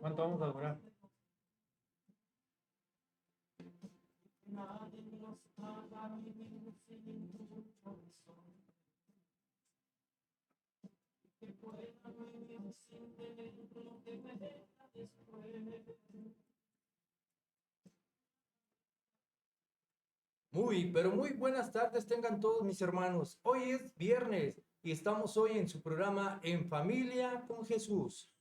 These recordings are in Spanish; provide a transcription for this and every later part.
¿Cuánto vamos a durar? Pero muy buenas tardes tengan todos mis hermanos. Hoy es viernes y estamos hoy en su programa En Familia con Jesús.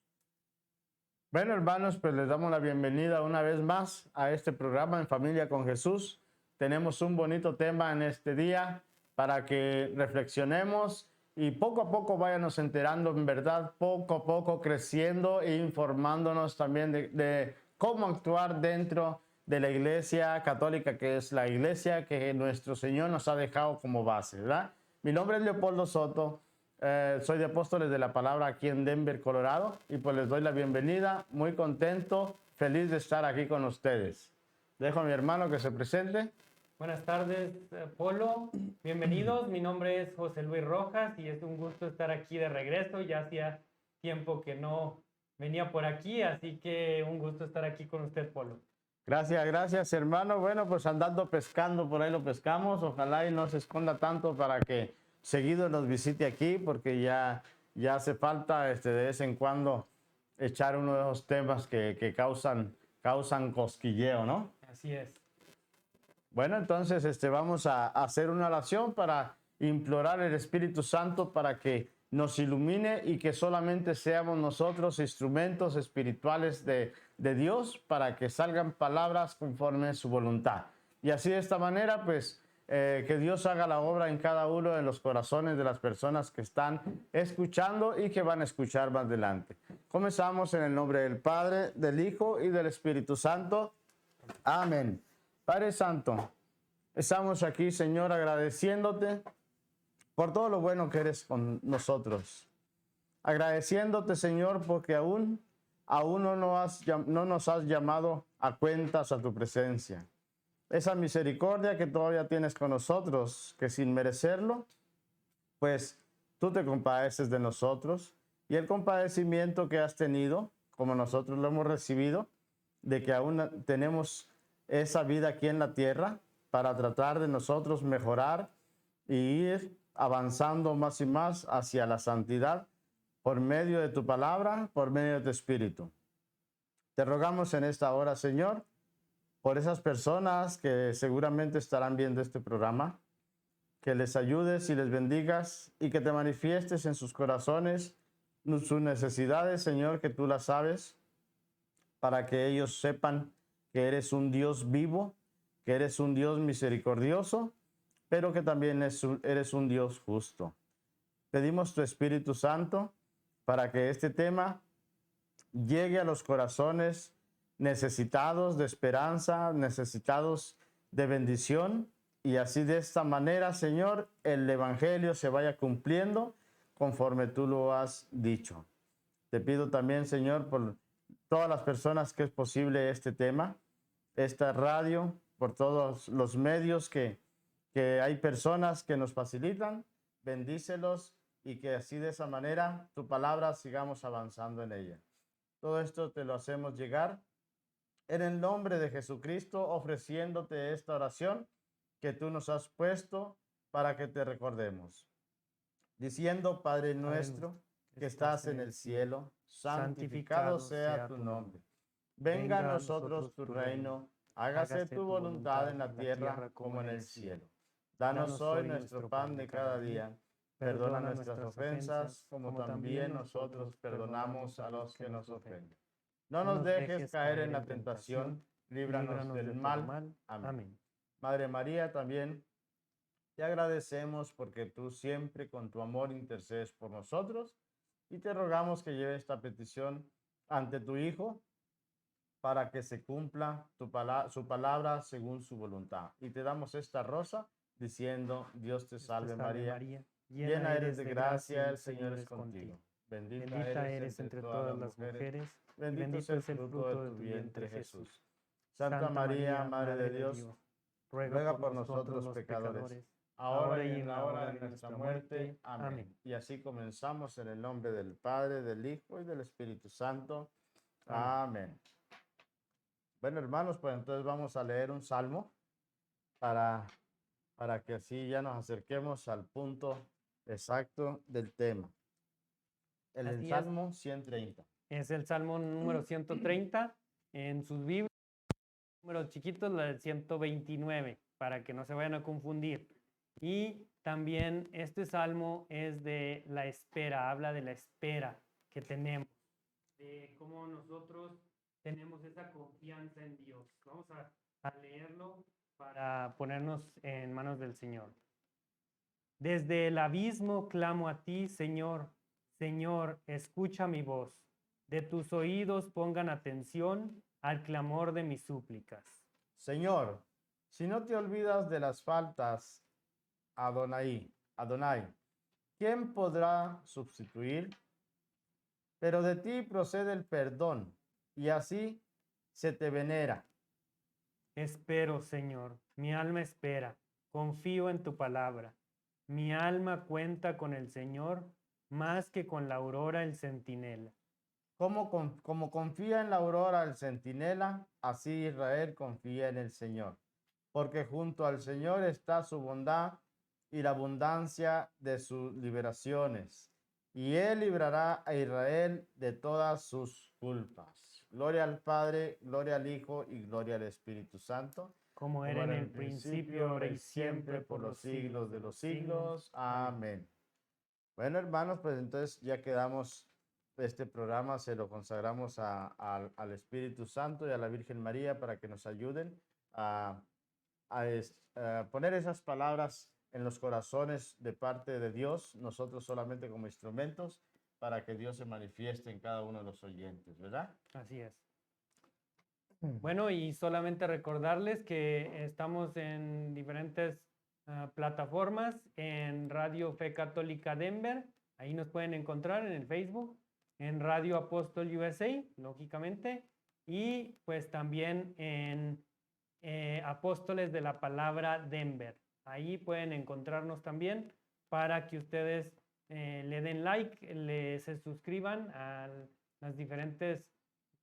Bueno, hermanos, pues les damos la bienvenida una vez más a este programa En Familia con Jesús. Tenemos un bonito tema en este día para que reflexionemos y poco a poco váyanos enterando, en verdad, poco a poco creciendo e informándonos también de cómo actuar dentro de la Iglesia Católica, que es la iglesia que nuestro Señor nos ha dejado como base, ¿verdad? Mi nombre es Leopoldo Soto. Soy de Apóstoles de la Palabra aquí en Denver, Colorado, y pues les doy la bienvenida, muy contento, feliz de estar aquí con ustedes. Dejo a mi hermano que se presente. Buenas tardes, Polo. Bienvenidos. Mi nombre es José Luis Rojas y es un gusto estar aquí de regreso. Ya hacía tiempo que no venía por aquí, así que un gusto estar aquí con usted, Polo. Gracias, hermano. Bueno, pues andando pescando, por ahí lo pescamos. Ojalá y no se esconda tanto para que seguido nos visite aquí, porque ya hace falta de vez en cuando echar uno de esos temas que causan cosquilleo, ¿no? Así es. Bueno, entonces vamos a hacer una oración para implorar el Espíritu Santo para que nos ilumine y que solamente seamos nosotros instrumentos espirituales de Dios para que salgan palabras conforme a su voluntad. Y así de esta manera, pues, que Dios haga la obra en cada uno de los corazones de las personas que están escuchando y que van a escuchar más adelante. Comenzamos en el nombre del Padre, del Hijo y del Espíritu Santo. Amén. Padre Santo, estamos aquí, Señor, agradeciéndote por todo lo bueno que eres con nosotros. Agradeciéndote, Señor, porque aún no nos has llamado a cuentas a tu presencia. Esa misericordia que todavía tienes con nosotros, que sin merecerlo, pues tú te compadeces de nosotros, y el compadecimiento que has tenido, como nosotros lo hemos recibido, de que aún tenemos esa vida aquí en la tierra para tratar de nosotros mejorar y ir avanzando más y más hacia la santidad por medio de tu palabra, por medio de tu espíritu. Te rogamos en esta hora, Señor, por esas personas que seguramente estarán viendo este programa, que les ayudes y les bendigas y que te manifiestes en sus corazones sus necesidades, Señor, que tú las sabes, para que ellos sepan que eres un Dios vivo, que eres un Dios misericordioso, pero que también eres un Dios justo. Pedimos tu Espíritu Santo para que este tema llegue a los corazones necesitados de esperanza, necesitados de bendición, y así de esta manera, Señor, el Evangelio se vaya cumpliendo conforme tú lo has dicho. Te pido también, Señor, por todas las personas que es posible este tema, esta radio, por todos los medios que hay personas que nos facilitan, bendícelos y que así de esa manera tu palabra sigamos avanzando en ella. Todo esto te lo hacemos llegar en el nombre de Jesucristo, ofreciéndote esta oración que tú nos has puesto para que te recordemos. Diciendo, Padre nuestro, que estás en el cielo, santificado sea tu nombre. Venga a nosotros tu reino, hágase tu voluntad en la tierra como en el cielo. Danos hoy nuestro pan de cada día. Perdona nuestras ofensas, como también nosotros perdonamos a los que nos ofenden. No nos dejes caer en la tentación, líbranos del mal. Amén. Madre María, también te agradecemos porque tú siempre con tu amor intercedes por nosotros, y te rogamos que lleves esta petición ante tu Hijo para que se cumpla su palabra según su voluntad. Y te damos esta rosa diciendo: Dios te salve María, llena eres de gracia, el Señor es contigo. Bendita eres entre todas las mujeres, y bendito es el fruto de tu vientre, Jesús. Santa María, Madre de Dios, ruega por nosotros pecadores, ahora y en la hora de nuestra muerte. Amén. Y así comenzamos en el nombre del Padre, del Hijo y del Espíritu Santo. Amén. Bueno, hermanos, pues entonces vamos a leer un salmo para que así ya nos acerquemos al punto exacto del tema. El Salmo 130. Es el Salmo número 130. En sus Biblias, números chiquitos, la del 129, para que no se vayan a confundir. Y también este Salmo es de la espera, habla de la espera que tenemos, de cómo nosotros tenemos esa confianza en Dios. Vamos a leerlo para ponernos en manos del Señor. Desde el abismo clamo a ti, Señor. Señor, escucha mi voz. De tus oídos pongan atención al clamor de mis súplicas. Señor, si no te olvidas de las faltas, Adonai, ¿quién podrá sustituir? Pero de ti procede el perdón, y así se te venera. Espero, Señor, mi alma espera, confío en tu palabra. Mi alma cuenta con el Señor más que con la aurora el centinela. Como confía en la aurora el centinela, así Israel confía en el Señor. Porque junto al Señor está su bondad y la abundancia de sus liberaciones. Y Él librará a Israel de todas sus culpas. Gloria al Padre, gloria al Hijo y gloria al Espíritu Santo. Como era en el principio, ahora y siempre, por los siglos de los siglos. Amén. Bueno, hermanos, pues entonces ya quedamos, este programa se lo consagramos al Espíritu Santo y a la Virgen María para que nos ayuden a poner esas palabras en los corazones de parte de Dios, nosotros solamente como instrumentos, para que Dios se manifieste en cada uno de los oyentes, ¿verdad? Así es. Bueno, y solamente recordarles que estamos en diferentes plataformas, en Radio Fe Católica Denver, ahí nos pueden encontrar en el Facebook, en Radio Apóstol USA, lógicamente, y pues también en Apóstoles de la Palabra Denver. Ahí pueden encontrarnos también para que ustedes le den like, se suscriban a las diferentes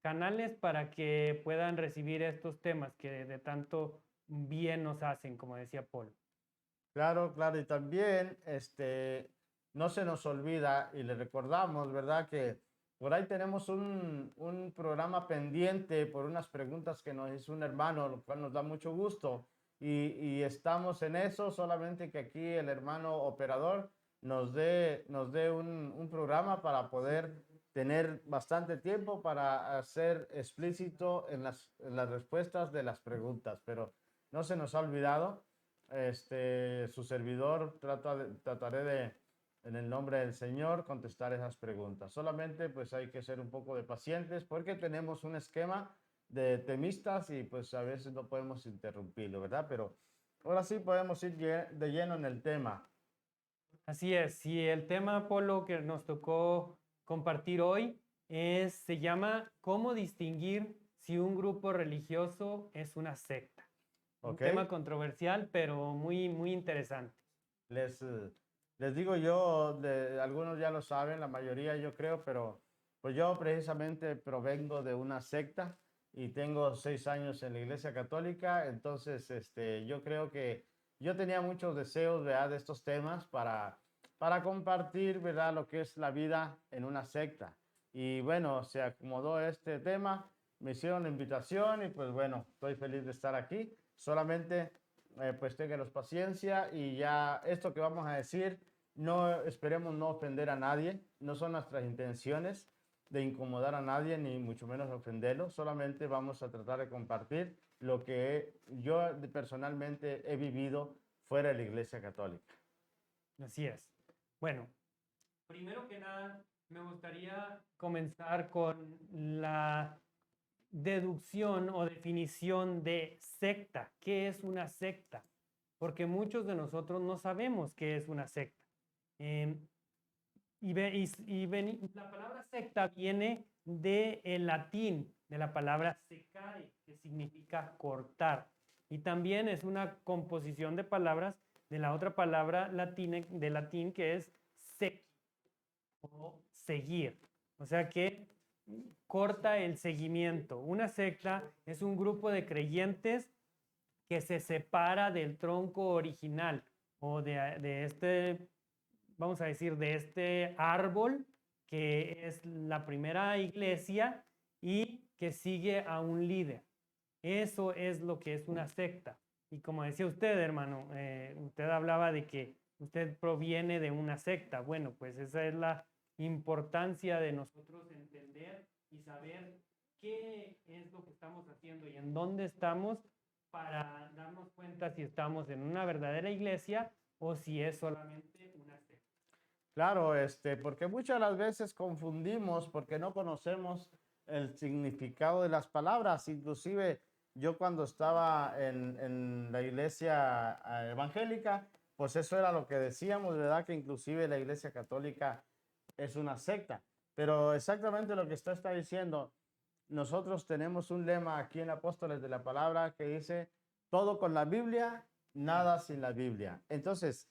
canales para que puedan recibir estos temas que de tanto bien nos hacen, como decía Paul. Claro, claro, y también no se nos olvida y le recordamos, ¿verdad? Que por ahí tenemos un programa pendiente por unas preguntas que nos hizo un hermano, lo cual nos da mucho gusto. Y estamos en eso, solamente que aquí el hermano operador nos dé un programa para poder tener bastante tiempo para hacer explícito en las respuestas de las preguntas. Pero no se nos ha olvidado. Su servidor trataré de, en el nombre del Señor, contestar esas preguntas. Solamente pues hay que ser un poco de pacientes porque tenemos un esquema de temistas y pues a veces no podemos interrumpirlo, ¿verdad? Pero ahora sí podemos ir de lleno en el tema. Así es, y el tema, Apolo, que nos tocó compartir hoy se llama ¿Cómo distinguir si un grupo religioso es una secta? Un tema controversial, pero muy, muy interesante. Les digo yo, algunos ya lo saben, la mayoría yo creo, pero pues yo precisamente provengo de una secta y tengo 6 años en la Iglesia Católica, entonces yo creo que yo tenía muchos deseos, ¿verdad?, de estos temas para compartir, ¿verdad?, lo que es la vida en una secta. Y bueno, se acomodó este tema, me hicieron la invitación y pues bueno, estoy feliz de estar aquí. Solamente pues ténganos paciencia y ya esto que vamos a decir, no esperemos no ofender a nadie, no son nuestras intenciones de incomodar a nadie ni mucho menos ofenderlo, solamente vamos a tratar de compartir lo que yo personalmente he vivido fuera de la Iglesia Católica. Así es. Bueno, primero que nada me gustaría comenzar con la deducción o definición de secta. ¿Qué es una secta? Porque muchos de nosotros no sabemos qué es una secta. La palabra secta viene del latín, de la palabra secare, que significa cortar. Y también es una composición de palabras de la otra palabra de latín que es sequi, o seguir. O sea que corta el seguimiento. Una secta es un grupo de creyentes que se separa del tronco original o de este, vamos a decir, de este árbol que es la primera iglesia y que sigue a un líder. Eso es lo que es una secta. Y como decía usted, hermano, usted hablaba de que usted proviene de una secta. Bueno, pues esa es la importancia de nosotros entender y saber qué es lo que estamos haciendo y en dónde estamos para darnos cuenta si estamos en una verdadera iglesia o si es solamente una secta. Claro, porque muchas de las veces confundimos porque no conocemos el significado de las palabras. Inclusive yo cuando estaba en la iglesia evangélica, pues eso era lo que decíamos, ¿verdad? Que inclusive la iglesia católica es una secta. Pero exactamente lo que usted está diciendo, nosotros tenemos un lema aquí en Apóstoles de la Palabra que dice, todo con la Biblia, nada sin la Biblia. Entonces,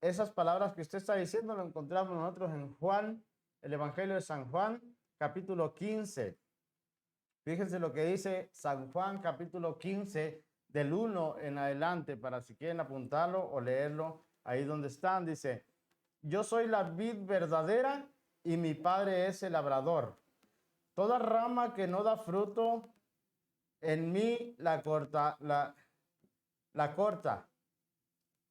esas palabras que usted está diciendo lo encontramos nosotros en Juan, el Evangelio de San Juan, capítulo 15. Fíjense lo que dice San Juan, capítulo 15, del 1 en adelante, para si quieren apuntarlo o leerlo ahí donde están. Dice, yo soy la vid verdadera y mi Padre es el labrador. Toda rama que no da fruto en mí la corta,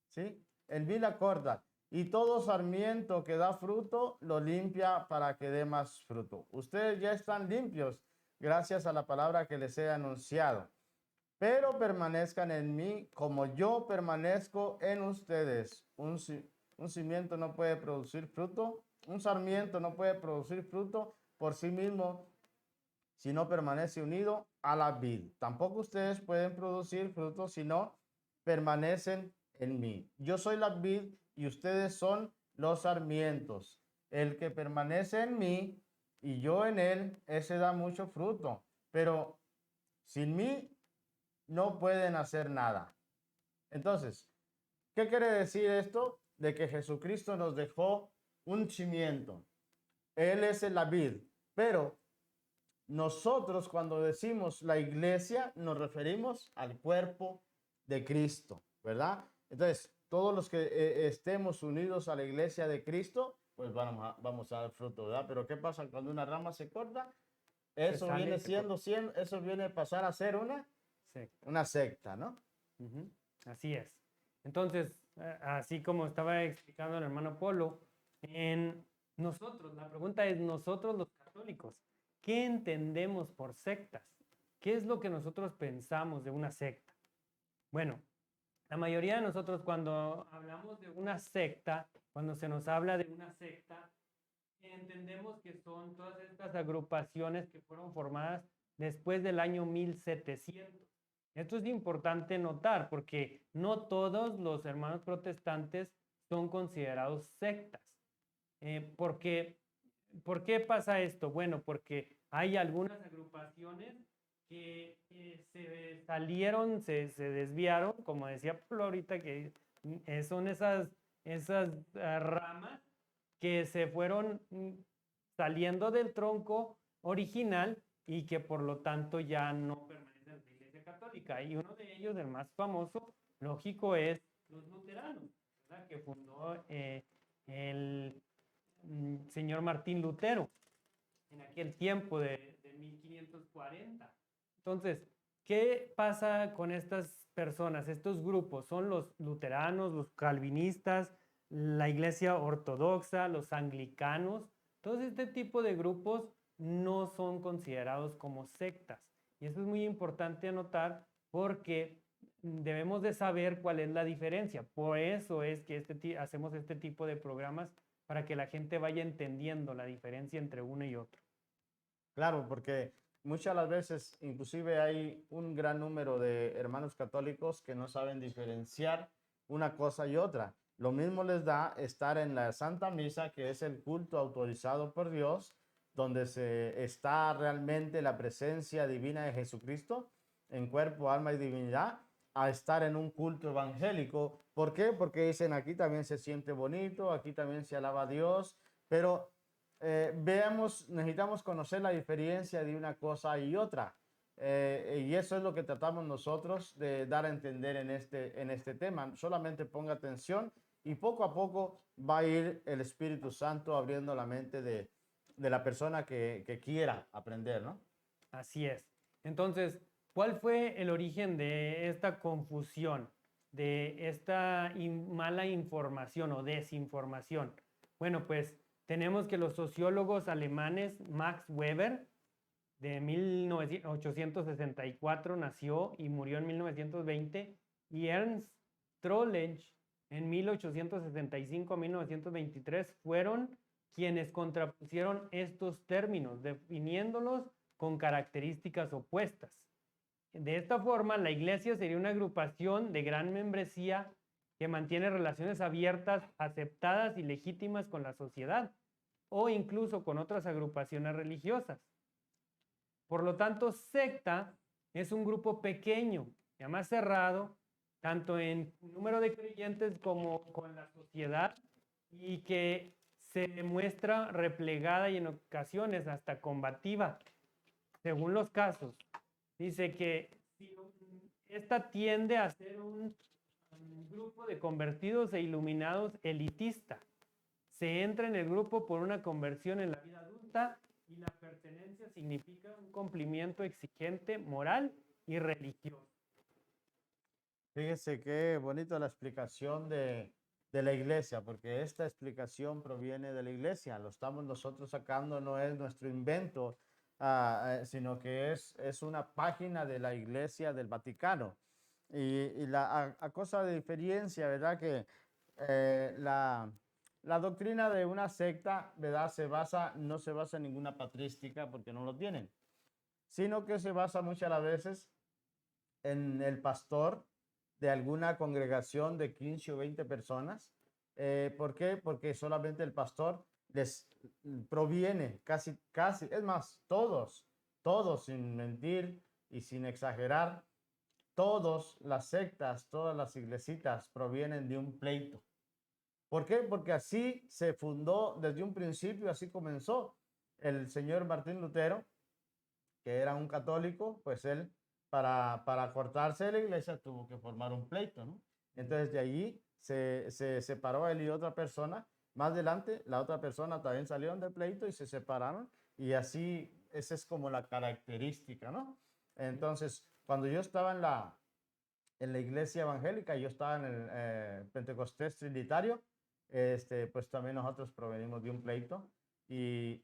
¿sí? En mí la corta. Y todo sarmiento que da fruto lo limpia para que dé más fruto. Ustedes ya están limpios gracias a la palabra que les he anunciado. Pero permanezcan en mí como yo permanezco en ustedes. Un cimiento no puede producir fruto. Un sarmiento no puede producir fruto por sí mismo si no permanece unido a la vid. Tampoco ustedes pueden producir fruto si no permanecen en mí. Yo soy la vid y ustedes son los sarmientos. El que permanece en mí y yo en él, ese da mucho fruto. Pero sin mí no pueden hacer nada. Entonces, ¿qué quiere decir esto? De que Jesucristo nos dejó un cimiento. Él es la vid, pero nosotros cuando decimos la iglesia nos referimos al cuerpo de Cristo, ¿verdad? Entonces, todos los que estemos unidos a la iglesia de Cristo, pues vamos a dar fruto, ¿verdad? Pero ¿qué pasa cuando una rama se corta? Eso sale, viene se corta. eso viene a pasar a ser una secta, ¿no? Ujú, así es. Entonces, así como estaba explicando el hermano Polo, en nosotros, la pregunta es nosotros los católicos, ¿qué entendemos por sectas? ¿Qué es lo que nosotros pensamos de una secta? Bueno, la mayoría de nosotros cuando hablamos de una secta, cuando se nos habla de una secta, entendemos que son todas estas agrupaciones que fueron formadas después del año 1700. Esto es importante notar porque no todos los hermanos protestantes son considerados sectas. ¿Por qué pasa esto? Bueno, porque hay algunas agrupaciones que se salieron, se desviaron, como decía Pablo ahorita, que son esas ramas que se fueron saliendo del tronco original y que por lo tanto ya no permanecen en la Iglesia Católica. Y uno de ellos, el más famoso, lógico, es los luteranos, ¿verdad? Que fundó el señor Martín Lutero en aquel tiempo de 1540. Entonces, ¿qué pasa con estas personas, estos grupos? Son los luteranos, los calvinistas, la iglesia ortodoxa, los anglicanos. Todo este tipo de grupos no son considerados como sectas. Y eso es muy importante anotar porque debemos de saber cuál es la diferencia. Por eso es que hacemos este tipo de programas para que la gente vaya entendiendo la diferencia entre uno y otro. Claro, porque muchas las veces inclusive hay un gran número de hermanos católicos que no saben diferenciar una cosa y otra. lo mismo les da estar en la Santa Misa, que es el culto autorizado por Dios, donde se está realmente la presencia divina de Jesucristo en cuerpo, alma y divinidad, a estar en un culto evangélico. ¿Por qué? Porque dicen aquí también se siente bonito, aquí también se alaba a Dios, pero necesitamos conocer la diferencia de una cosa y otra. Y eso es lo que tratamos nosotros de dar a entender en este tema. Solamente ponga atención y poco a poco va a ir el Espíritu Santo abriendo la mente de la persona que quiera aprender, ¿no? Así es. Entonces, ¿cuál fue el origen de esta confusión, de esta mala información o desinformación? Bueno, pues tenemos que los sociólogos alemanes Max Weber, de 1864 nació y murió en 1920, y Ernst Troeltsch en 1865 a 1923 fueron quienes contrapusieron estos términos, definiéndolos con características opuestas. De esta forma, la Iglesia sería una agrupación de gran membresía que mantiene relaciones abiertas, aceptadas y legítimas con la sociedad o incluso con otras agrupaciones religiosas. Por lo tanto, secta es un grupo pequeño, ya más cerrado, tanto en número de creyentes como con la sociedad, y que se muestra replegada y en ocasiones hasta combativa, según los casos. Dice que esta tiende a ser un grupo de convertidos e iluminados elitista. Se entra en el grupo por una conversión en la vida adulta y la pertenencia significa un cumplimiento exigente, moral y religioso. Fíjese qué bonito la explicación de la iglesia, porque esta explicación proviene de la iglesia. Lo estamos nosotros sacando, no es nuestro invento, sino que es una página de la iglesia del Vaticano. Y a cosa de diferencia, ¿verdad? Que la doctrina de una secta, ¿verdad? No se basa en ninguna patrística porque no lo tienen, sino que se basa muchas las veces en el pastor de alguna congregación de 15 o 20 personas. ¿Por qué? Porque solamente el pastor les proviene casi, es más, todos sin mentir y sin exagerar, todas las sectas, todas las iglesitas provienen de un pleito. ¿Por qué? Porque así se fundó desde un principio, así comenzó. El señor Martín Lutero, que era un católico, pues él, para cortarse de la iglesia, tuvo que formar un pleito, ¿no? Entonces de allí se separó él y otra persona. Más adelante, la otra persona también salieron del pleito y se separaron. Y así, esa es como la característica, ¿no? Entonces, cuando yo estaba en la iglesia evangélica, yo estaba en el Pentecostés Trinitario, pues también nosotros provenimos de un pleito y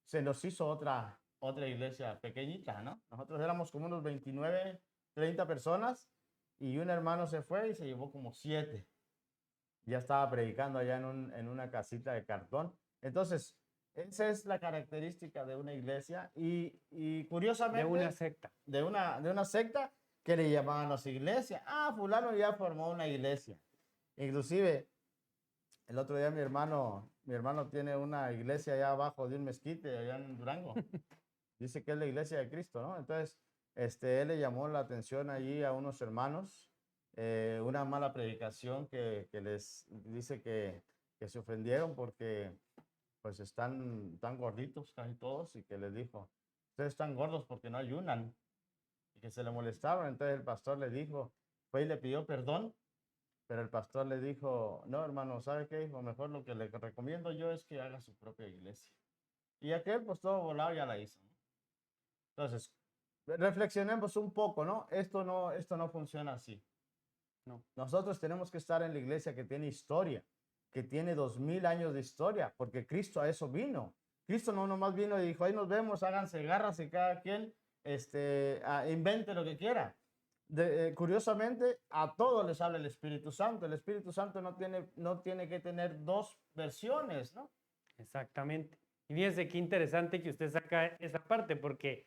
se nos hizo otra iglesia pequeñita, ¿no? Nosotros éramos como unos 29, 30 personas y un hermano se fue y se llevó como 7. Ya estaba predicando allá en una casita de cartón. Entonces, esa es la característica de una iglesia y curiosamente... De una secta. De una secta que le llamaban a su iglesia. Fulano ya formó una iglesia. Inclusive, el otro día mi hermano tiene una iglesia allá abajo de un mezquite, allá en Durango. Dice que es la iglesia de Cristo, ¿no? Entonces, él le llamó la atención allí a unos hermanos, una mala predicación que les dice que se ofendieron porque pues están tan gorditos casi todos y que les dijo, ustedes están gordos porque no ayunan y que se le molestaron. Entonces el pastor le dijo, fue y le pidió perdón, pero el pastor le dijo, no hermano, ¿sabe qué? Dijo, mejor lo que le recomiendo yo es que haga su propia iglesia. Y aquel pues todo volado ya la hizo, ¿no? Entonces, reflexionemos un poco, ¿no? Esto no funciona así. No. Nosotros tenemos que estar en la iglesia que tiene historia, que tiene 2000 años de historia, porque Cristo a eso vino. Cristo no nomás vino y dijo, ahí nos vemos, háganse garras y cada quien invente lo que quiera. Curiosamente, a todos les habla el Espíritu Santo. El Espíritu Santo no tiene que tener dos versiones, ¿no? Exactamente. Y fíjense qué interesante que usted saca esa parte, porque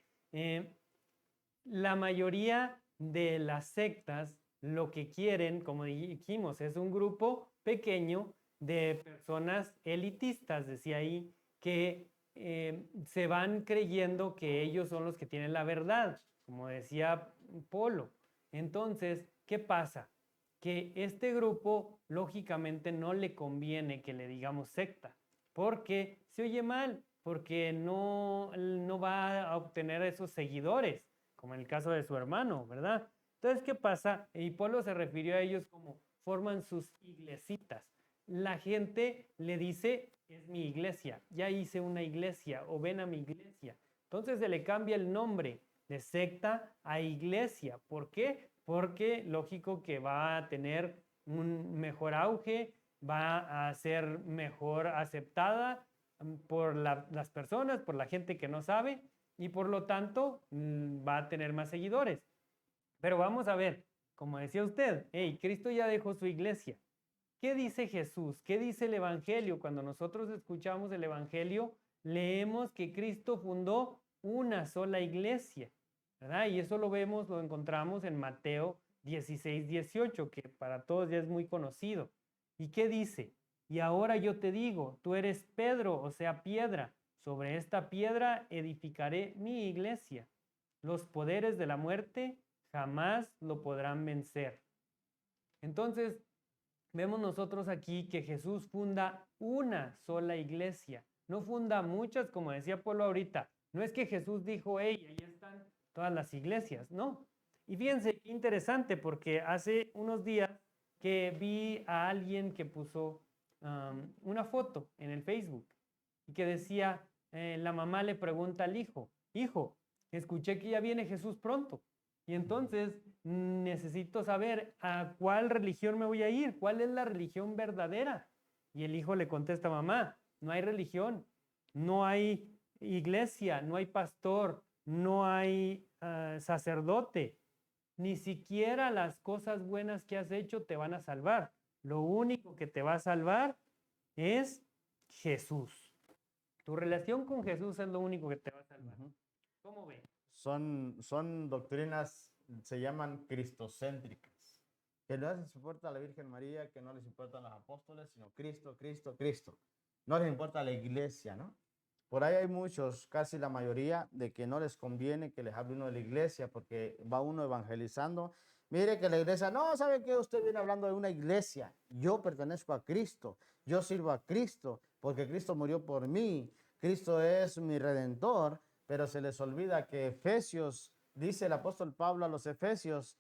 la mayoría de las sectas lo que quieren, como dijimos, es un grupo pequeño de personas elitistas, decía ahí, que se van creyendo que ellos son los que tienen la verdad, como decía Polo. Entonces, ¿qué pasa? Que este grupo, lógicamente, no le conviene que le digamos secta, porque se oye mal, porque no va a obtener esos seguidores, como en el caso de su hermano, ¿verdad? Entonces, ¿qué pasa? Y Polo se refirió a ellos como forman sus iglesitas. La gente le dice, es mi iglesia, ya hice una iglesia o ven a mi iglesia. Entonces se le cambia el nombre de secta a iglesia. ¿Por qué? Porque lógico que va a tener un mejor auge, va a ser mejor aceptada por las personas, por la gente que no sabe y por lo tanto va a tener más seguidores. Pero vamos a ver, como decía usted, hey, Cristo ya dejó su iglesia. ¿Qué dice Jesús? ¿Qué dice el Evangelio? Cuando nosotros escuchamos el Evangelio, leemos que Cristo fundó una sola iglesia, ¿verdad? Y eso lo vemos, lo encontramos en Mateo 16, 18, que para todos ya es muy conocido. ¿Y qué dice? Y ahora yo te digo, tú eres Pedro, o sea, piedra. Sobre esta piedra edificaré mi iglesia. Los poderes de la muerte jamás lo podrán vencer. Entonces, vemos nosotros aquí que Jesús funda una sola iglesia, no funda muchas, como decía Polo ahorita. No es que Jesús dijo, hey, ahí están todas las iglesias, no. Y fíjense qué interesante, porque hace unos días que vi a alguien que puso una foto en el Facebook y que decía, la mamá le pregunta al hijo, hijo, escuché que ya viene Jesús pronto. Y entonces necesito saber a cuál religión me voy a ir, cuál es la religión verdadera. Y el hijo le contesta, mamá, no hay religión, no hay iglesia, no hay pastor, no hay sacerdote. Ni siquiera las cosas buenas que has hecho te van a salvar. Lo único que te va a salvar es Jesús. Tu relación con Jesús es lo único que te va a salvar. ¿Cómo ven? Son doctrinas, se llaman cristocéntricas, que no les importa a la Virgen María, que no les importan los apóstoles, sino Cristo, Cristo, Cristo. No les importa la iglesia, ¿no? Por ahí hay muchos, casi la mayoría, de que no les conviene que les hable uno de la iglesia porque va uno evangelizando. Mire que la iglesia, no, ¿sabe qué? Usted viene hablando de una iglesia. Yo pertenezco a Cristo, yo sirvo a Cristo porque Cristo murió por mí. Cristo es mi redentor, pero se les olvida que Efesios, dice el apóstol Pablo a los Efesios,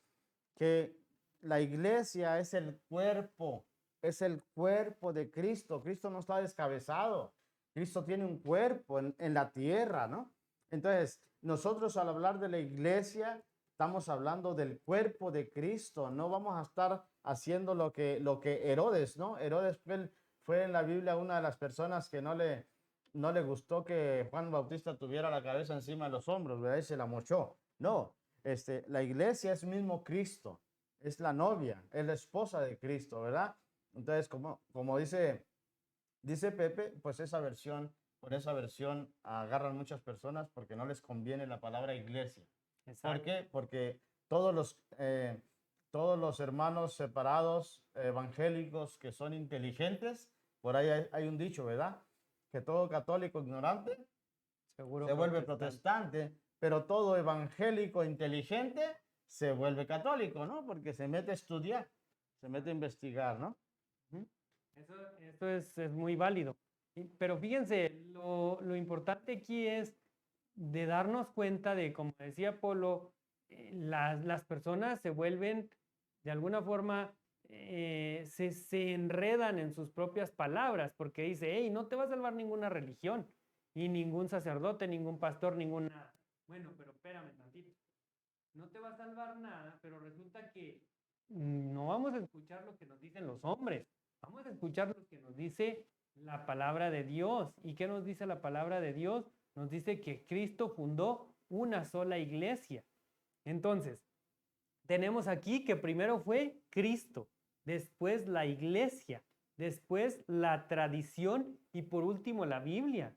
que la iglesia es el cuerpo de Cristo. Cristo no está descabezado. Cristo tiene un cuerpo en la tierra, ¿no? Entonces, nosotros al hablar de la iglesia, estamos hablando del cuerpo de Cristo. No vamos a estar haciendo lo que Herodes, ¿no? Herodes fue en la Biblia una de las personas que no le gustó que Juan Bautista tuviera la cabeza encima de los hombros, ¿verdad? Y se la mochó. No, la iglesia es mismo Cristo, es la novia, es la esposa de Cristo, ¿verdad? Entonces, como dice Pepe, pues por esa versión agarran muchas personas porque no les conviene la palabra iglesia. Exacto. ¿Por qué? Porque todos los hermanos separados evangélicos que son inteligentes, por ahí hay un dicho, ¿verdad? Que todo católico ignorante Seguro se vuelve protestante, pero todo evangélico inteligente se vuelve católico, ¿no? Porque se mete a estudiar, se mete a investigar, ¿no? Eso es muy válido. Pero fíjense, lo importante aquí es de darnos cuenta de, como decía Polo, las personas se vuelven, de alguna forma, se enredan en sus propias palabras, porque dice, hey, no te va a salvar ninguna religión, y ningún sacerdote, ningún pastor, ninguna... Bueno, pero espérame tantito. No te va a salvar nada, pero resulta que no vamos a escuchar lo que nos dicen los hombres, vamos a escuchar lo que nos dice la palabra de Dios. ¿Y qué nos dice la palabra de Dios? Nos dice que Cristo fundó una sola iglesia. Entonces, tenemos aquí que primero fue Cristo, después la iglesia, después la tradición y por último la Biblia,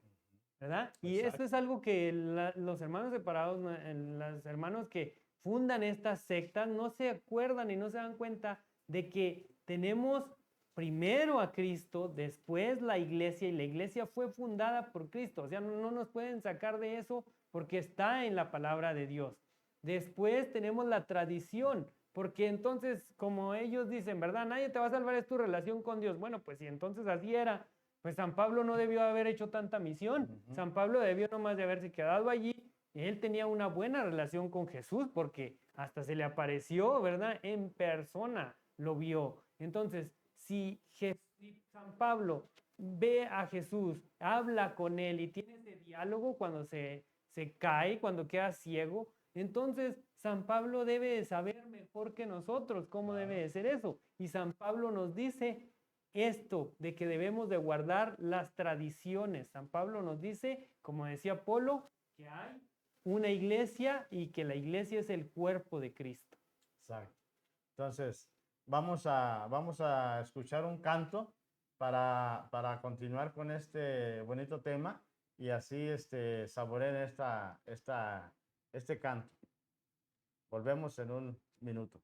¿verdad? Y Exacto. eso es algo que los hermanos separados, los hermanos que fundan estas sectas no se acuerdan y no se dan cuenta de que tenemos primero a Cristo, después la iglesia, y la iglesia fue fundada por Cristo. O sea, no nos pueden sacar de eso porque está en la palabra de Dios. Después tenemos la tradición, porque entonces, como ellos dicen, ¿verdad? Nadie te va a salvar, es tu relación con Dios. Bueno, pues si entonces así era, pues San Pablo no debió haber hecho tanta misión. San Pablo debió nomás de haberse quedado allí. Él tenía una buena relación con Jesús porque hasta se le apareció, ¿verdad? En persona lo vio. Entonces, si San Pablo ve a Jesús, habla con él y tiene ese diálogo cuando se cae, cuando queda ciego, entonces San Pablo debe de saber mejor que nosotros cómo debe de ser eso. Y San Pablo nos dice esto de que debemos de guardar las tradiciones. San Pablo nos dice, como decía Polo, que hay una iglesia y que la iglesia es el cuerpo de Cristo. Exacto. Entonces, vamos a escuchar un canto para continuar con este bonito tema y así saboreen este canto. Volvemos en un minuto.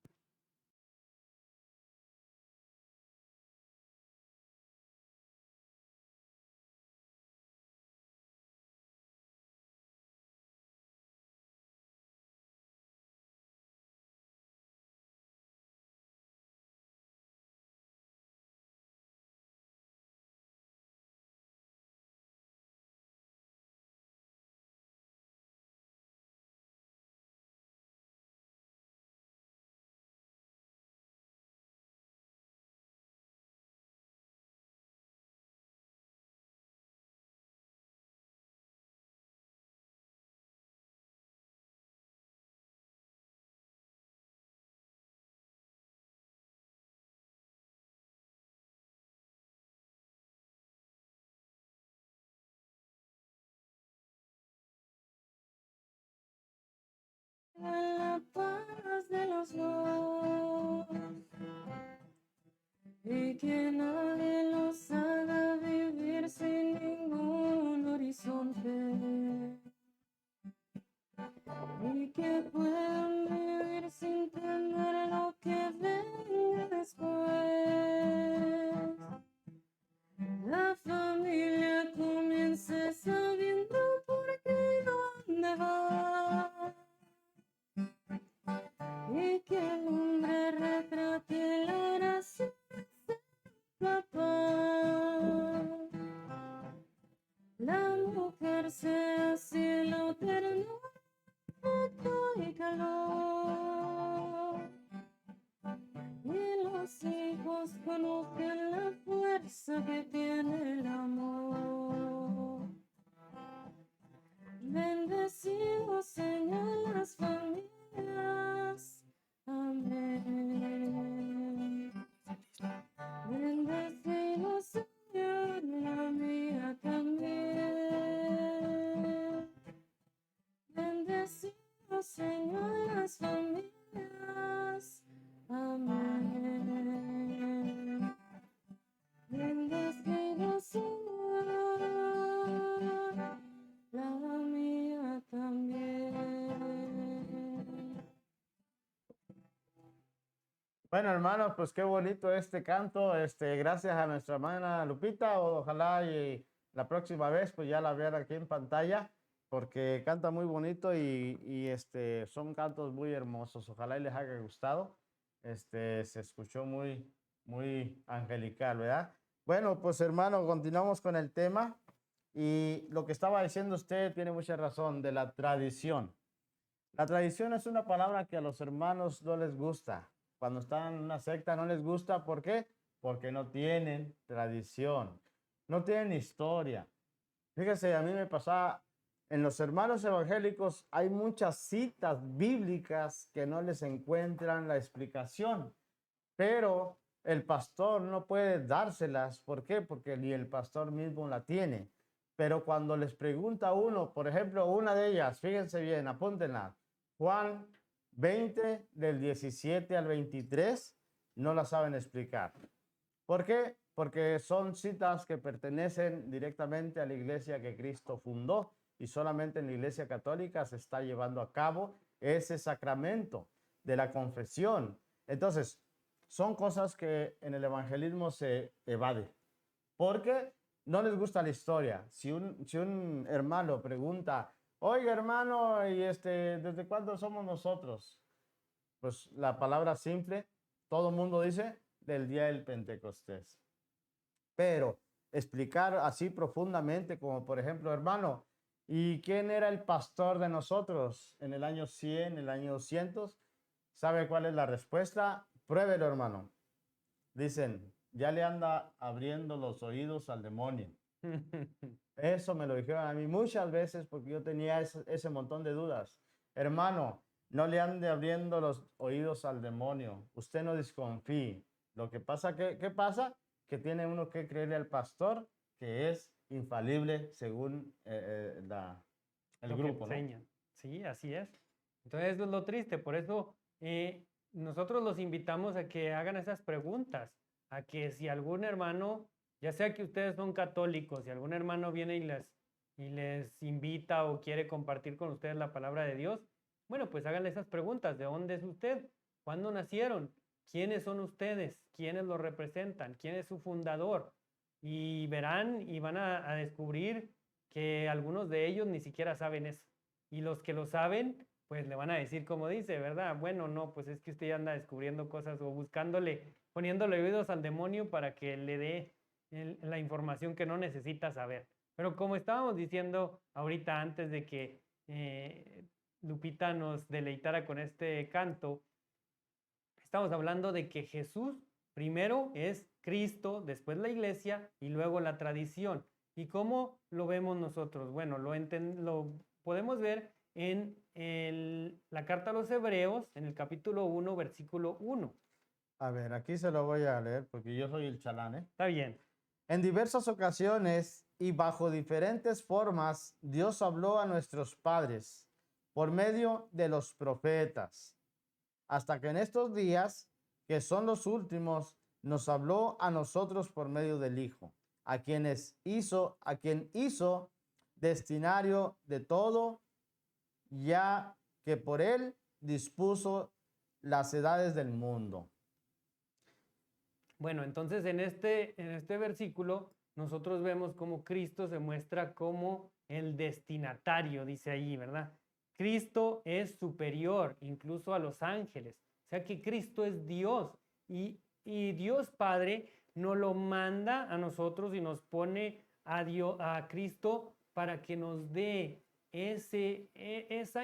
La paz de los dos y que nadie los haga vivir sin ningún horizonte y que puedan vivir sin temer lo que venga después. La familia comience sabiendo por qué y dónde va. Y que el hombre retrate la oración de papá. La mujer sea cielo, ternura, afecto y calor. Y los hijos conozcan la fuerza que tiene el amor. Bendecidos sean las familias. Amén. Bendecido Señor, la mía también. Bendecido Señor, las familias. Amén. Bendecido Señor, la mía también. Bueno, hermanos, pues qué bonito este canto. Gracias a nuestra hermana Lupita. Ojalá y la próxima vez pues ya la vean aquí en pantalla porque canta muy bonito y son cantos muy hermosos. Ojalá y les haya gustado. Se escuchó muy angelical, ¿verdad? Bueno, pues hermano, continuamos con el tema y lo que estaba diciendo usted tiene mucha razón de la tradición. La tradición es una palabra que a los hermanos no les gusta. Cuando están en una secta no les gusta. ¿Por qué? Porque no tienen tradición, no tienen historia. Fíjese, a mí me pasaba, en los hermanos evangélicos hay muchas citas bíblicas que no les encuentran la explicación, pero el pastor no puede dárselas. ¿Por qué? Porque ni el pastor mismo la tiene. Pero cuando les pregunta a uno, por ejemplo, una de ellas, fíjense bien, apúntenla, Juan 20 del 17 al 23, no la saben explicar. ¿Por qué? Porque son citas que pertenecen directamente a la iglesia que Cristo fundó y solamente en la iglesia católica se está llevando a cabo ese sacramento de la confesión. Entonces, son cosas que en el evangelismo se evade, porque no les gusta la historia. Si un hermano pregunta, oiga hermano, ¿desde cuándo somos nosotros? Pues la palabra simple, todo el mundo dice, del día del Pentecostés. Pero explicar así profundamente, como por ejemplo, hermano, ¿y quién era el pastor de nosotros en el año 100, en el año 200? ¿Sabe cuál es la respuesta? Pruébelo, hermano. Dicen, ya le anda abriendo los oídos al demonio. Eso me lo dijeron a mí muchas veces porque yo tenía ese montón de dudas. Hermano, no le ande abriendo los oídos al demonio. Usted no desconfíe. Lo que pasa, ¿qué pasa? Que tiene uno que creerle al pastor, que es infalible según el Lo que grupo, ¿no? enseñan. Sí, así es. Entonces, eso es lo triste. Por eso nosotros los invitamos a que hagan esas preguntas, a que si algún hermano, ya sea que ustedes son católicos, si algún hermano viene y les invita o quiere compartir con ustedes la palabra de Dios, bueno, pues háganle esas preguntas. ¿De dónde es usted? ¿Cuándo nacieron? ¿Quiénes son ustedes? ¿Quiénes lo representan? ¿Quién es su fundador? Y verán y van a descubrir que algunos de ellos ni siquiera saben eso. Y los que lo saben, pues le van a decir como dice, ¿verdad? Bueno, no, pues es que usted ya anda descubriendo cosas o poniéndole oídos al demonio para que le dé la información que no necesita saber. Pero como estábamos diciendo ahorita antes de que Lupita nos deleitara con este canto, estamos hablando de que Jesús primero es Cristo, después la iglesia y luego la tradición. ¿Y cómo lo vemos nosotros? Bueno, lo podemos ver en la carta a los Hebreos, en el capítulo 1, versículo 1. A ver, aquí se lo voy a leer porque yo soy el chalán, ¿eh? Está bien. En diversas ocasiones y bajo diferentes formas, Dios habló a nuestros padres por medio de los profetas, hasta que en estos días, que son los últimos, nos habló a nosotros por medio del Hijo, a quien hizo destinario de todo, ya que por él dispuso las edades del mundo. Bueno, entonces en este versículo nosotros vemos cómo Cristo se muestra como el destinatario, dice ahí, ¿verdad? Cristo es superior incluso a los ángeles. O sea que Cristo es Dios y Dios Padre nos lo manda a nosotros y nos pone a Cristo para que nos dé esa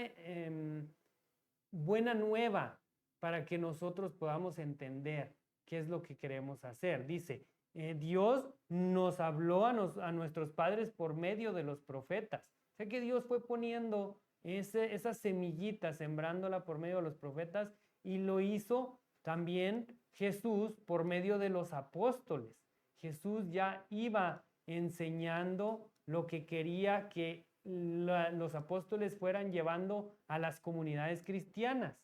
buena nueva para que nosotros podamos entender qué es lo que queremos hacer. Dice, Dios nos habló a nuestros padres por medio de los profetas. O sea que Dios fue poniendo esa semillita, sembrándola por medio de los profetas y lo hizo también Jesús por medio de los apóstoles. Jesús ya iba enseñando lo que quería que los apóstoles fueran llevando a las comunidades cristianas.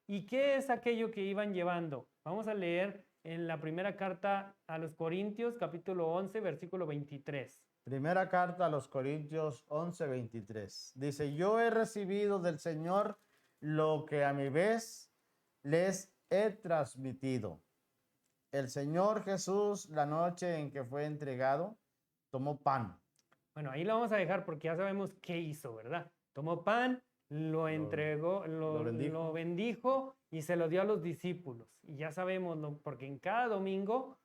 ¿Y qué es aquello que iban llevando? Vamos a leer en la primera carta a los Corintios, capítulo 11, versículo 23. Primera carta a los Corintios 11, 23. Dice, yo he recibido del Señor lo que a mi vez les he transmitido. El Señor Jesús, la noche en que fue entregado, tomó pan. Bueno, ahí lo vamos a dejar porque ya sabemos qué hizo, ¿verdad? Tomó pan, lo entregó, lo bendijo y se lo dio a los discípulos. Y ya sabemos, porque en cada domingo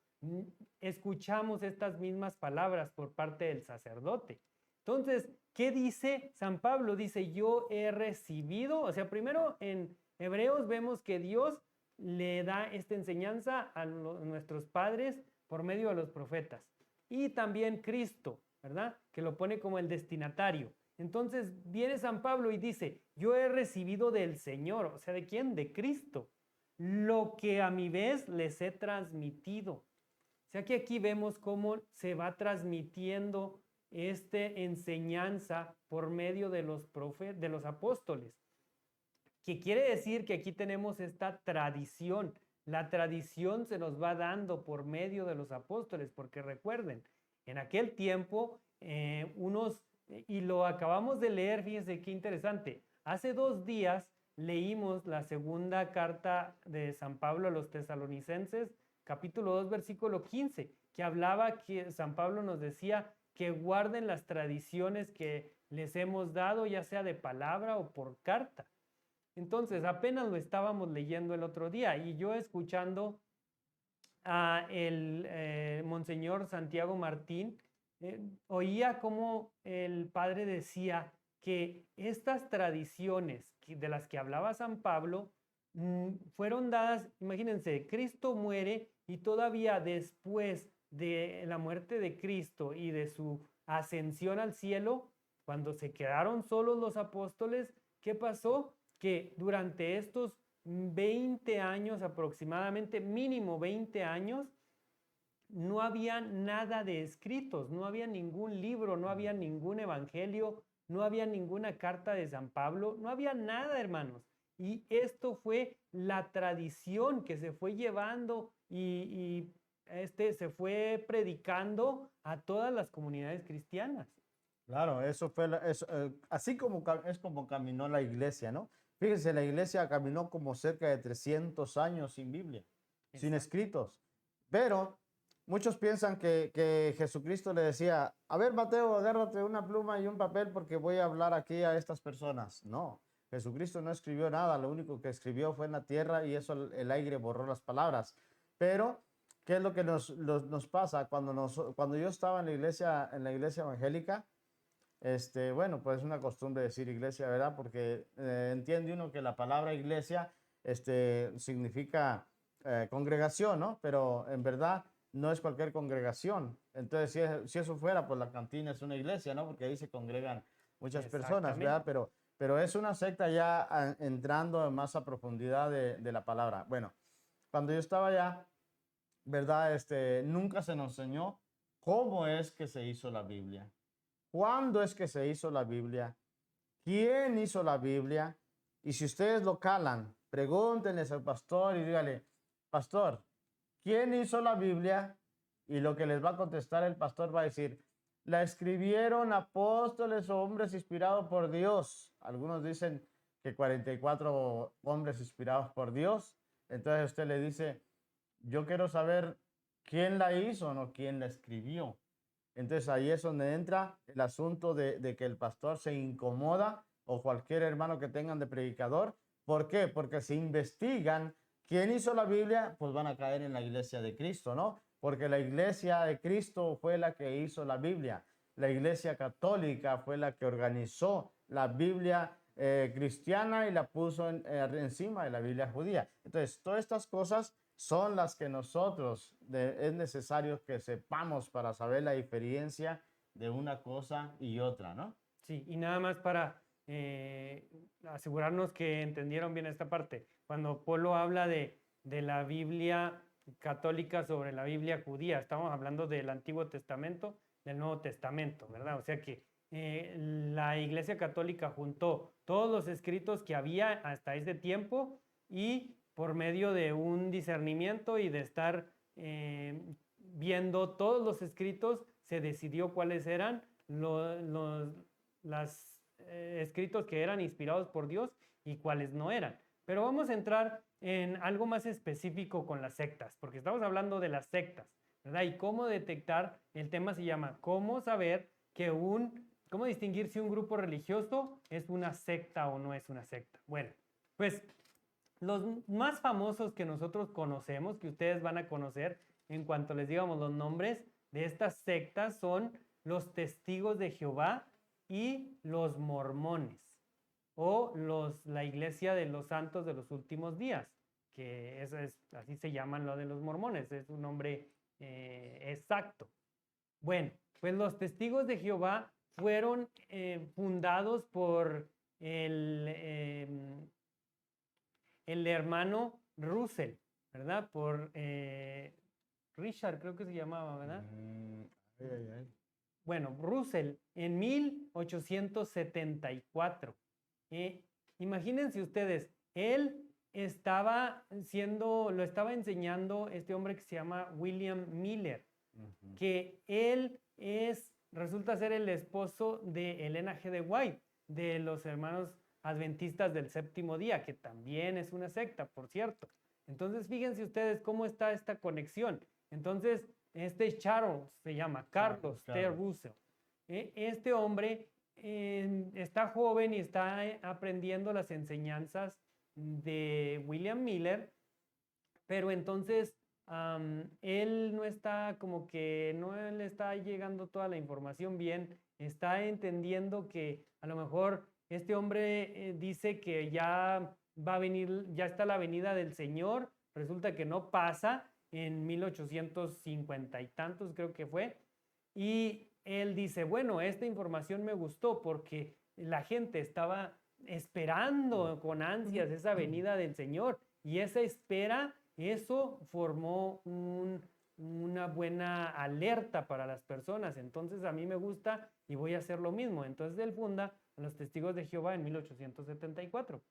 escuchamos estas mismas palabras por parte del sacerdote. Entonces, ¿qué dice San Pablo? Dice, yo he recibido, o sea, primero en Hebreos vemos que Dios le da esta enseñanza a nuestros padres por medio de los profetas. Y también Cristo, ¿verdad? Que lo pone como el destinatario. Entonces viene San Pablo y dice, yo he recibido del Señor, o sea, ¿de quién? De Cristo, lo que a mi vez les he transmitido. O sea que aquí vemos cómo se va transmitiendo esta enseñanza por medio de los apóstoles. Que quiere decir que aquí tenemos esta tradición. La tradición se nos va dando por medio de los apóstoles, porque recuerden, en aquel tiempo y lo acabamos de leer, fíjense qué interesante, hace 2 días leímos la segunda carta de San Pablo a los tesalonicenses, capítulo 2, versículo 15, que hablaba que San Pablo nos decía que guarden las tradiciones que les hemos dado, ya sea de palabra o por carta. Entonces, apenas lo estábamos leyendo el otro día y yo escuchando a el Monseñor Santiago Martín, oía cómo el padre decía que estas tradiciones de las que hablaba San Pablo fueron dadas, imagínense, Cristo muere y todavía después de la muerte de Cristo y de su ascensión al cielo, cuando se quedaron solos los apóstoles, ¿qué pasó? Que durante estos 20 años aproximadamente, mínimo 20 años, no había nada de escritos, no había ningún libro, no había ningún evangelio, no había ninguna carta de San Pablo, no había nada, hermanos. Y esto fue la tradición que se fue llevando y se fue predicando a todas las comunidades cristianas. Claro, eso fue, así como es como caminó la iglesia, ¿no? Fíjense, la iglesia caminó como cerca de 300 años sin Biblia, sin escritos. Pero muchos piensan que Jesucristo le decía, a ver, Mateo, agárrate una pluma y un papel porque voy a hablar aquí a estas personas. No, Jesucristo no escribió nada, lo único que escribió fue en la tierra y eso el aire borró las palabras. Pero, ¿qué es lo que nos pasa? Cuando yo estaba en la iglesia evangélica, bueno, pues es una costumbre decir iglesia, ¿verdad? Porque entiende uno que la palabra iglesia significa congregación, ¿no? Pero en verdad no es cualquier congregación. Entonces, si eso fuera, pues la cantina es una iglesia, ¿no? Porque ahí se congregan muchas personas, ¿verdad? Pero es una secta ya entrando más a profundidad de la palabra. Bueno, cuando yo estaba allá, ¿verdad? Nunca se nos enseñó cómo es que se hizo la Biblia. ¿Cuándo es que se hizo la Biblia? ¿Quién hizo la Biblia? Y si ustedes lo calan, pregúntenles al pastor y dígale, pastor, ¿quién hizo la Biblia? Y lo que les va a contestar el pastor va a decir, la escribieron apóstoles o hombres inspirados por Dios. Algunos dicen que 44 hombres inspirados por Dios. Entonces usted le dice, yo quiero saber quién la hizo, no quién la escribió. Entonces ahí es donde entra el asunto de que el pastor se incomoda o cualquier hermano que tengan de predicador. ¿Por qué? Porque si investigan quién hizo la Biblia, pues van a caer en la iglesia de Cristo, ¿no? Porque la iglesia de Cristo fue la que hizo la Biblia. La iglesia católica fue la que organizó la Biblia cristiana y la puso encima de la Biblia judía. Entonces, todas estas cosas son las que nosotros es necesario que sepamos para saber la diferencia de una cosa y otra, ¿no? Sí, y nada más para asegurarnos que entendieron bien esta parte. Cuando Polo habla de la Biblia católica sobre la Biblia judía, estamos hablando del Antiguo Testamento, del Nuevo Testamento, ¿verdad? O sea que la Iglesia Católica juntó todos los escritos que había hasta ese tiempo y por medio de un discernimiento y de estar viendo todos los escritos, se decidió cuáles eran los escritos que eran inspirados por Dios y cuáles no eran. Pero vamos a entrar en algo más específico con las sectas, porque estamos hablando de las sectas, ¿verdad? Y cómo detectar, el tema se llama cómo saber que cómo distinguir si un grupo religioso es una secta o no es una secta. Bueno, pues los más famosos que nosotros conocemos, que ustedes van a conocer en cuanto les digamos los nombres de estas sectas, son los Testigos de Jehová y los Mormones, o la Iglesia de los Santos de los Últimos Días, que así se llaman lo de los mormones, es un nombre exacto. Bueno, pues los Testigos de Jehová fueron fundados por el hermano Russell, ¿verdad? Por Richard, creo que se llamaba, ¿verdad? Bueno, Russell en 1874. Imagínense ustedes, él lo estaba enseñando este hombre que se llama William Miller, que él resulta ser el esposo de Elena G. de White, de los hermanos adventistas del séptimo día, que también es una secta, por cierto. Entonces, fíjense ustedes cómo está esta conexión. Entonces, este Charles se llama Carlos T. Russell. Este hombre está joven y está aprendiendo las enseñanzas de William Miller, pero entonces él no está como que no le está llegando toda la información bien, está entendiendo que a lo mejor este hombre dice que ya va a venir, ya está la venida del Señor, resulta que no pasa en 1850 y tantos creo que fue, y él dice, bueno, esta información me gustó porque la gente estaba esperando con ansias esa venida del Señor y esa espera, eso formó una buena alerta para las personas. Entonces a mí me gusta y voy a hacer lo mismo. Entonces él funda a los Testigos de Jehová en 1874.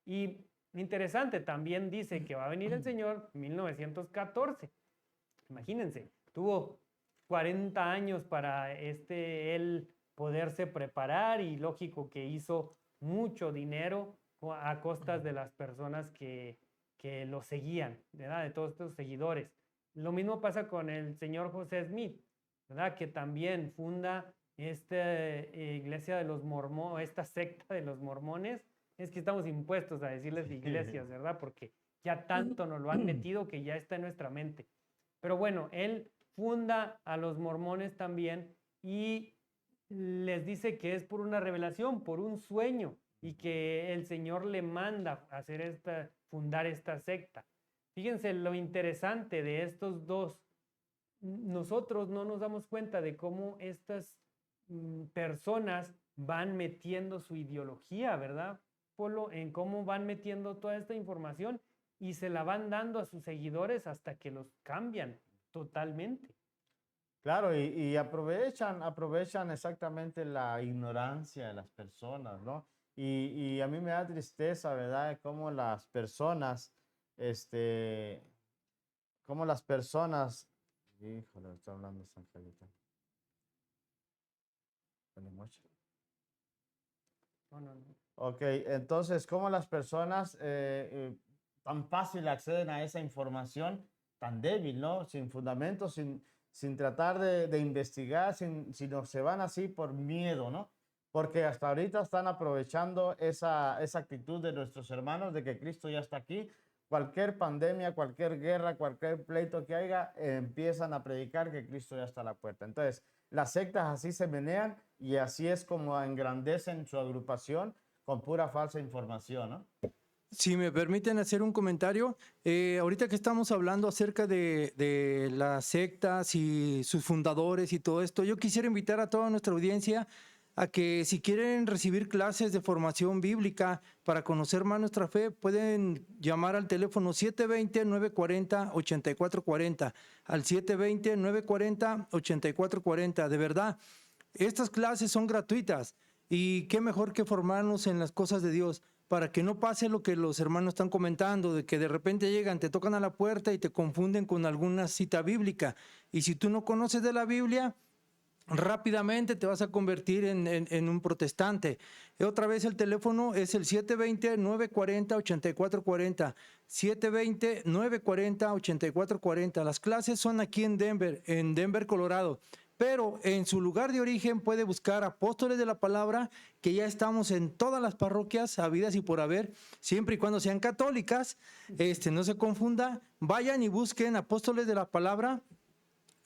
Y interesante, también dice que va a venir el Señor en 1914. Imagínense, tuvo 40 años para él poderse preparar y lógico que hizo mucho dinero a costas de las personas que lo seguían, ¿verdad? De todos estos seguidores. Lo mismo pasa con el señor José Smith, ¿verdad? Que también funda esta iglesia de los mormones, esta secta de los mormones. Es que estamos impuestos a decirles iglesias, ¿verdad? Porque ya tanto nos lo han metido que ya está en nuestra mente. Pero bueno, él funda a los mormones también y les dice que es por una revelación, por un sueño, y que el Señor le manda a fundar esta secta. Fíjense lo interesante de estos dos. Nosotros no nos damos cuenta de cómo estas personas van metiendo su ideología, ¿verdad, Polo? En cómo van metiendo toda esta información y se la van dando a sus seguidores hasta que los cambian totalmente. Claro, y aprovechan exactamente la ignorancia de las personas, ¿no? Y a mí me da tristeza, ¿verdad? Cómo las personas, híjole, está hablando esta Angelita. No. Ok, entonces, cómo las personas tan fácil acceden a esa información tan débil, ¿no? Sin fundamento, sin tratar de investigar, sino se van así por miedo, ¿no? Porque hasta ahorita están aprovechando esa actitud de nuestros hermanos de que Cristo ya está aquí. Cualquier pandemia, cualquier guerra, cualquier pleito que haya, empiezan a predicar que Cristo ya está a la puerta. Entonces, las sectas así se menean y así es como engrandecen su agrupación con pura falsa información, ¿no? Si me permiten hacer un comentario, ahorita que estamos hablando acerca de las sectas y sus fundadores y todo esto, yo quisiera invitar a toda nuestra audiencia a que si quieren recibir clases de formación bíblica para conocer más nuestra fe, pueden llamar al teléfono 720-940-8440, al 720-940-8440. De verdad, estas clases son gratuitas y qué mejor que formarnos en las cosas de Dios, para que no pase lo que los hermanos están comentando, de que de repente llegan, te tocan a la puerta y te confunden con alguna cita bíblica. Y si tú no conoces de la Biblia, rápidamente te vas a convertir en un protestante. Otra vez el teléfono es el 720-940-8440. 720-940-8440. Las clases son aquí en Denver, Colorado. Pero en su lugar de origen puede buscar Apóstoles de la Palabra, que ya estamos en todas las parroquias habidas y por haber, siempre y cuando sean católicas. No se confunda, vayan y busquen Apóstoles de la Palabra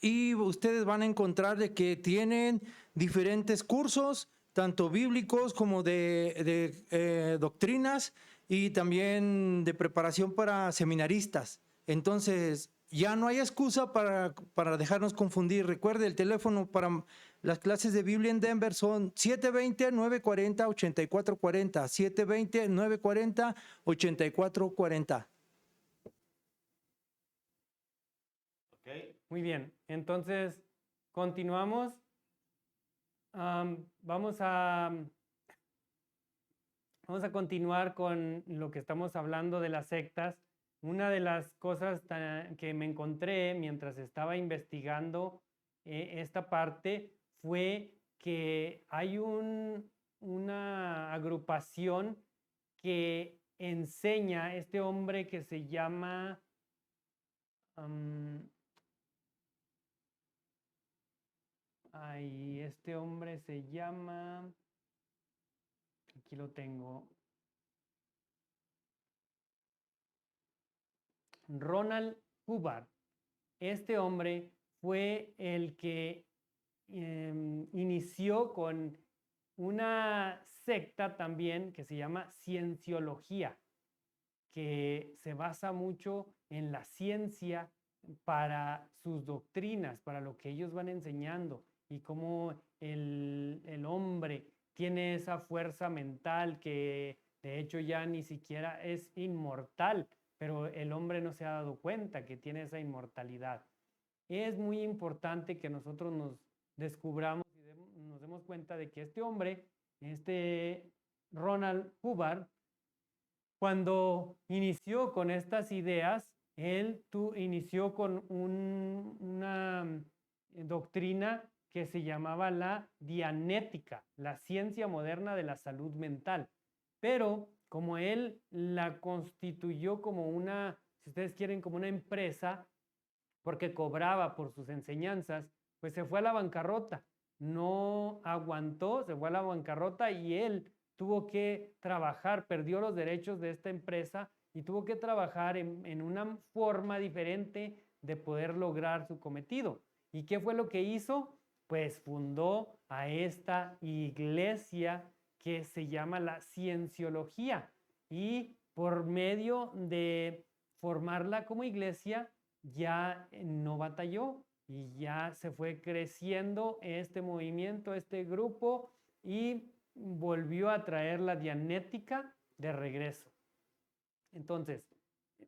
y ustedes van a encontrar de que tienen diferentes cursos, tanto bíblicos como de doctrinas y también de preparación para seminaristas. Entonces, ya no hay excusa para dejarnos confundir. Recuerde, el teléfono para las clases de Biblia en Denver son 720-940-8440. 720-940-8440. Okay. Muy bien, entonces continuamos. Vamos a continuar con lo que estamos hablando de las sectas. Una de las cosas que me encontré mientras estaba investigando esta parte fue que hay una agrupación que enseña, este hombre que se llama, este hombre se llama, aquí lo tengo, Ronald Hubbard. Este hombre fue el que inició con una secta también que se llama cienciología, que se basa mucho en la ciencia para sus doctrinas, para lo que ellos van enseñando y cómo el hombre tiene esa fuerza mental que de hecho ya ni siquiera es inmortal, pero el hombre no se ha dado cuenta que tiene esa inmortalidad. Es muy importante que nosotros nos descubramos y nos demos cuenta de que este hombre, este Ronald Hubbard, cuando inició con estas ideas, él inició con una doctrina que se llamaba la dianética, la ciencia moderna de la salud mental. Pero como él la constituyó como una, si ustedes quieren, como una empresa, porque cobraba por sus enseñanzas, pues se fue a la bancarrota. No aguantó, se fue a la bancarrota y él tuvo que trabajar, perdió los derechos de esta empresa y tuvo que trabajar en una forma diferente de poder lograr su cometido. ¿Y qué fue lo que hizo? Pues fundó a esta iglesia que se llama la Cienciología y por medio de formarla como iglesia ya no batalló y ya se fue creciendo este movimiento, este grupo y volvió a traer la dianética de regreso. Entonces,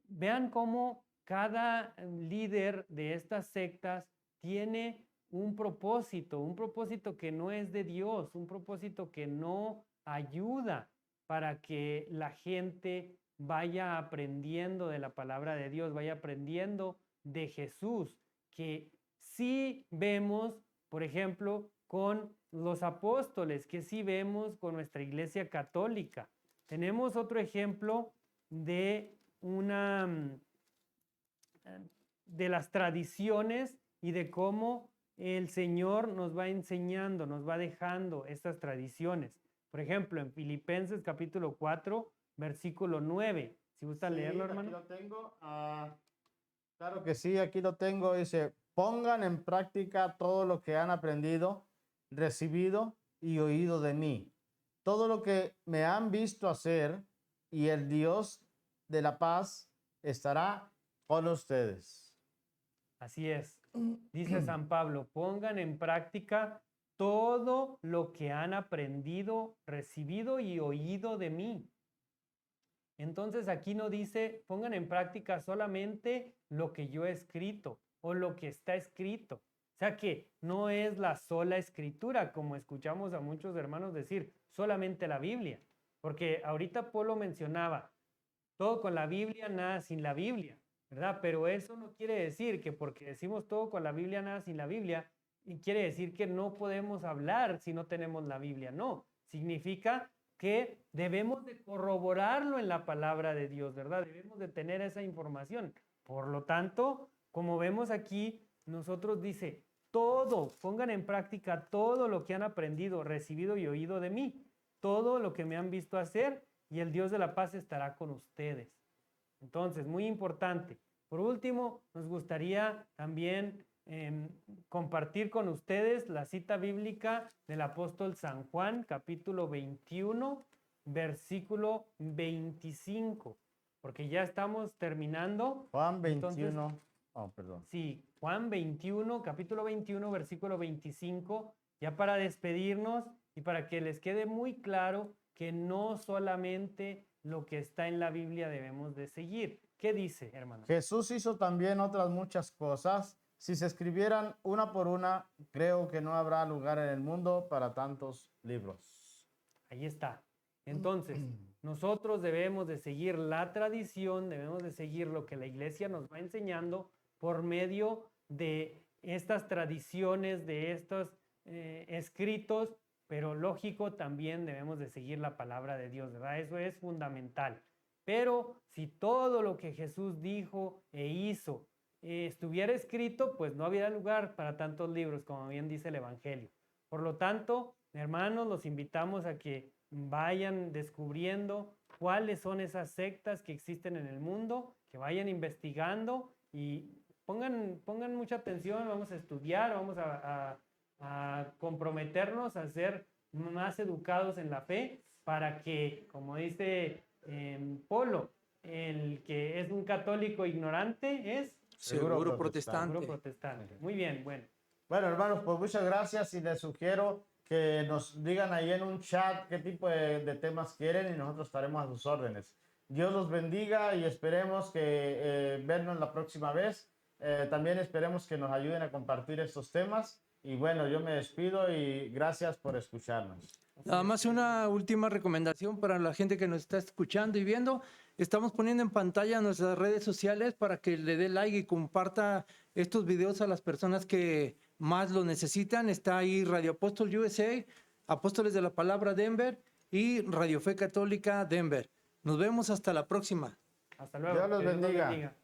vean cómo cada líder de estas sectas tiene un propósito que no es de Dios, un propósito que no ayuda para que la gente vaya aprendiendo de la palabra de Dios, vaya aprendiendo de Jesús, que sí vemos, por ejemplo, con los apóstoles, que sí vemos con nuestra iglesia católica. Tenemos otro ejemplo de de las tradiciones y de cómo el Señor nos va enseñando, nos va dejando estas tradiciones. Por ejemplo, en Filipenses capítulo 4, versículo 9. Si gusta leerlo, hermano. Aquí lo tengo. Claro que sí, aquí lo tengo. Dice, pongan en práctica todo lo que han aprendido, recibido y oído de mí. Todo lo que me han visto hacer y el Dios de la paz estará con ustedes. Así es. Dice San Pablo, pongan en práctica todo lo que han aprendido, recibido y oído de mí. Entonces aquí no dice, pongan en práctica solamente lo que yo he escrito o lo que está escrito. O sea que no es la sola escritura, como escuchamos a muchos hermanos decir, solamente la Biblia. Porque ahorita Polo mencionaba, todo con la Biblia, nada sin la Biblia, ¿verdad? Pero eso no quiere decir que porque decimos todo con la Biblia, nada sin la Biblia, y quiere decir que no podemos hablar si no tenemos la Biblia. No, significa que debemos de corroborarlo en la palabra de Dios, ¿verdad? Debemos de tener esa información. Por lo tanto, como vemos aquí, nosotros dice, todo, pongan en práctica todo lo que han aprendido, recibido y oído de mí, todo lo que me han visto hacer y el Dios de la paz estará con ustedes. Entonces, muy importante. Por último, nos gustaría también compartir con ustedes la cita bíblica del apóstol San Juan, capítulo 21, versículo 25, porque ya estamos terminando. Juan 21. Entonces, perdón. sí, Juan 21, capítulo 21, versículo 25, ya para despedirnos y para que les quede muy claro que no solamente lo que está en la Biblia debemos de seguir. ¿Qué dice, hermano? Jesús hizo también otras muchas cosas. Si se escribieran una por una, creo que no habrá lugar en el mundo para tantos libros. Ahí está. Entonces, nosotros debemos de seguir la tradición, debemos de seguir lo que la iglesia nos va enseñando por medio de estas tradiciones, de estos escritos pero lógico, también debemos de seguir la palabra de Dios, ¿verdad? Eso es fundamental. Pero si todo lo que Jesús dijo e hizo estuviera escrito, pues no habría lugar para tantos libros, como bien dice el Evangelio. Por lo tanto, hermanos, los invitamos a que vayan descubriendo cuáles son esas sectas que existen en el mundo, que vayan investigando y pongan mucha atención, vamos a estudiar, vamos a comprometernos a ser más educados en la fe para que, como dice Polo, el que es un católico ignorante es Seguro protestante. seguro protestante. Muy bien, bueno. Bueno, hermanos, pues muchas gracias y les sugiero que nos digan ahí en un chat qué tipo de temas quieren y nosotros estaremos a sus órdenes. Dios los bendiga y esperemos que vernos la próxima vez. También esperemos que nos ayuden a compartir estos temas. Y bueno, yo me despido y gracias por escucharnos. Nada más una última recomendación para la gente que nos está escuchando y viendo. Estamos poniendo en pantalla nuestras redes sociales para que le dé like y comparta estos videos a las personas que más lo necesitan. Está ahí Radio Apóstol USA, Apóstoles de la Palabra Denver y Radio Fe Católica Denver. Nos vemos hasta la próxima. Hasta luego. Dios los Que Dios los bendiga. bendiga.